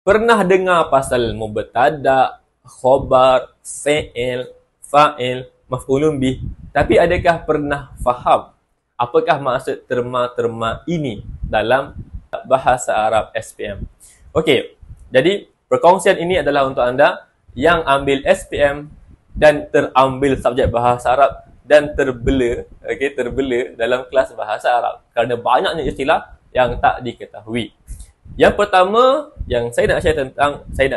Pernah dengar pasal mubtada, khabar, fi'il, fa'il, maf'ulun bih. Tapi adakah pernah faham apakah maksud terma-terma ini dalam bahasa Arab SPM? Okey, jadi perkongsian ini adalah untuk anda yang ambil SPM dan terambil subjek bahasa Arab dan terbela, terbela dalam kelas bahasa Arab kerana banyaknya istilah yang tak diketahui. Yang pertama yang saya nak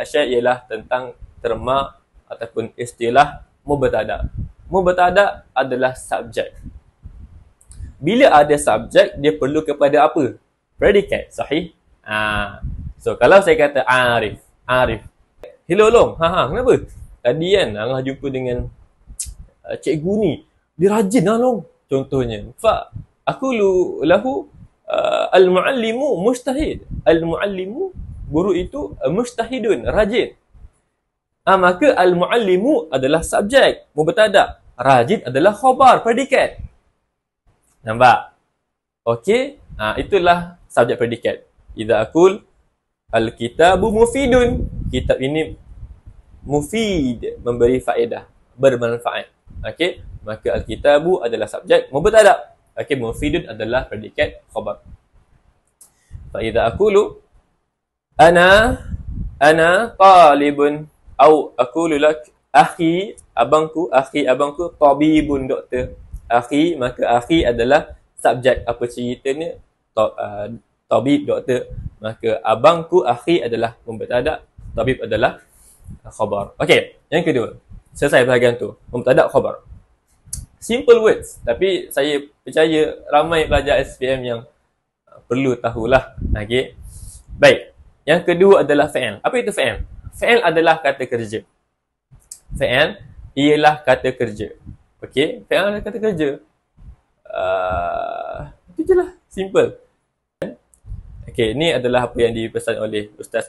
share ialah tentang terma ataupun istilah mubtada. Mubtada adalah subjek. Bila ada subjek, dia perlu kepada apa? Predikat, sahih? So kalau saya kata Arif. Hello Long, kenapa? Tadi kan Angah jumpa dengan cikgu ni. Dia rajin lah Long. Contohnya. Aku lahu al-muallimu mujtahid. Al-muallimu, guru itu mujtahidun, rajin. Maka al-muallimu adalah subjek, mubtada. Rajin adalah khabar, predikat. Nampak? Okey? Itulah subjek predikat. Idza aqul al-kitabu mufidun. Kitab ini mufid, memberi faedah, bermanfaat. Okey? Maka al-kitabu adalah subjek, mubtada. Okey, mufidun adalah predikat khabar. Fa idza aqulu ana talibun au aqulu lak akhi abangku tabibun, doktor. Akhi, maka akhi adalah subjek, apa ceritanya? Tabib, doktor. Maka abangku akhi adalah mubtada, tabib adalah khabar. Okey, yang kedua. Selesai bahagian tu. Mubtada, khabar. Simple words, tapi saya percaya ramai pelajar SPM yang perlu tahulah. Okey. Baik. Yang kedua adalah fi'il. Apa itu fi'il? Fi'il adalah kata kerja. Fi'il ialah kata kerja. Okey, fi'il adalah kata kerja. Itu je lah, simple. Okey, ini adalah apa yang dipesan oleh Ustaz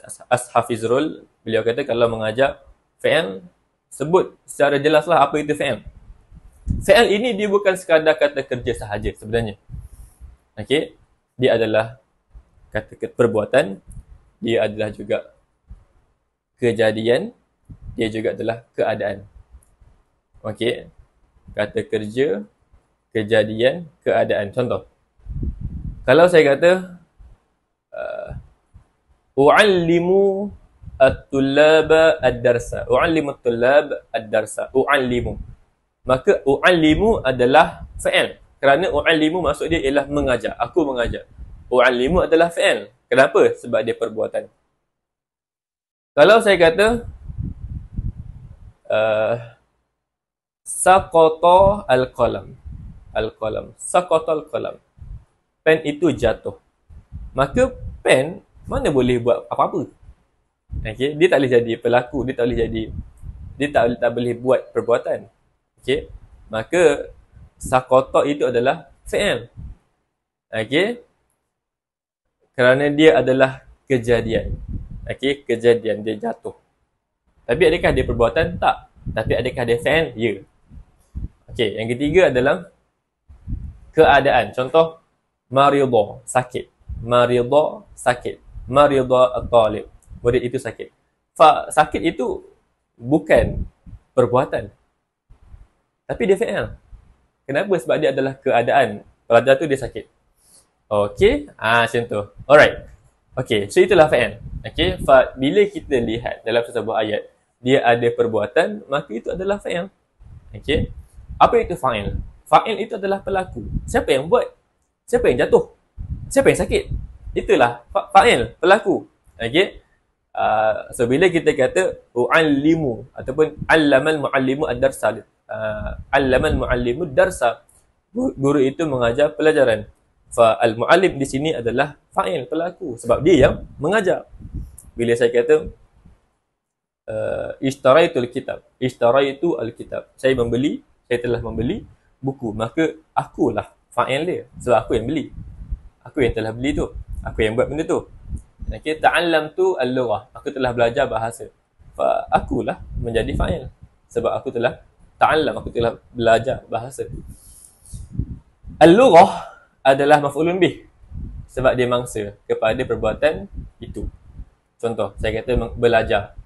Hafizrul. Beliau kata kalau mengajar fi'il, sebut secara jelaslah apa itu fi'il. Fi'il ini dia bukan sekadar kata kerja sahaja sebenarnya. Okey, dia adalah kata perbuatan, dia adalah juga kejadian, dia juga adalah keadaan. Okey, kata kerja, kejadian, keadaan. Contoh, kalau saya kata u'allimu at-tullaba ad-darsa, u'allimu at-tullab ad-darsa, u'allimu, maka u'allimu adalah fi'il. Kerana u'allimu maksud dia ialah mengajar, aku mengajar. U'allimu adalah fi'il. Kenapa? Sebab dia perbuatan. Kalau saya kata saqata al-qalam, saqata al-qalam, pen itu jatuh, maka pen mana boleh buat apa-apa. Okay? Dia tak boleh jadi pelaku, dia tak boleh buat perbuatan. Okay? Maka saqata itu adalah fi'il. Okay? Kerana dia adalah kejadian. Okay? Kejadian, dia jatuh. Tapi adakah dia perbuatan? Tak. Tapi adakah dia fi'il? Ya. Okay, yang ketiga adalah keadaan. Contoh, maridah, sakit. Maridah, sakit. Maridah at-talib, murid itu sakit. Sakit itu bukan perbuatan, tapi dia fi'il. Kenapa? Sebab dia adalah keadaan. Pelajar tu dia sakit. Okey, macam tu. Alright. Okey, so itulah fi'il. Okey, bila kita lihat dalam sebuah ayat, dia ada perbuatan, maka itu adalah fi'il. Okey. Apa itu fa'il? Fa'il itu adalah pelaku. Siapa yang buat? Siapa yang jatuh? Siapa yang sakit? Itulah fa'il, pelaku. Okey. So bila kita kata u'allimu ataupun 'allamal mu'allimu ad-darsa, 'allamal mu'allimu ad-darsa, guru itu mengajar pelajaran. Al-mu'allim di sini adalah fa'il, pelaku, sebab dia yang mengajar. Bila saya kata ishtaraitul kitab, ishtaraitu al-kitab, saya telah membeli buku, maka akulah fa'il dia, sebab aku yang beli, aku yang telah beli tu, aku yang buat benda tu. Okay, ta'allamtu al-lughah, aku telah belajar bahasa, akulah menjadi fa'il, sebab aku telah ta'allam, aku telah belajar bahasa. Al-lughah adalah maf'ulun bih, sebab dia mangsa kepada perbuatan itu. Contoh, saya kata belajar.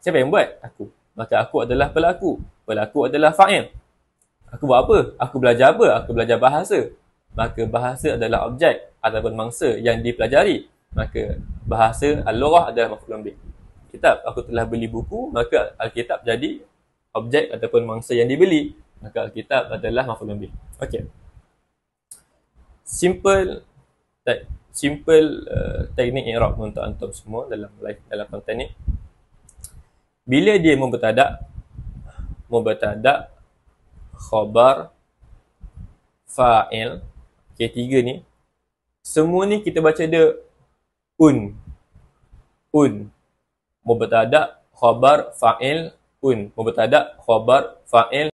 Siapa yang buat? Aku. Maka aku adalah pelaku. Pelaku adalah fa'il. Aku buat apa? Aku belajar apa? Aku belajar bahasa. Maka bahasa adalah objek ataupun mangsa yang dipelajari. Maka bahasa al-lughah adalah maf'ulun bih. Kitab, aku telah beli buku, maka Alkitab jadi objek ataupun mangsa yang dibeli. Maka Alkitab adalah maf'ulun bih. Okey. Simple teknik i'rab untuk antum semua dalam konten ni. Bila dia mubtada, khabar, fa'il, okay, tiga ni, semua ni kita baca dia mubtada, khabar, fa'il, mubtada, khabar, fa'il,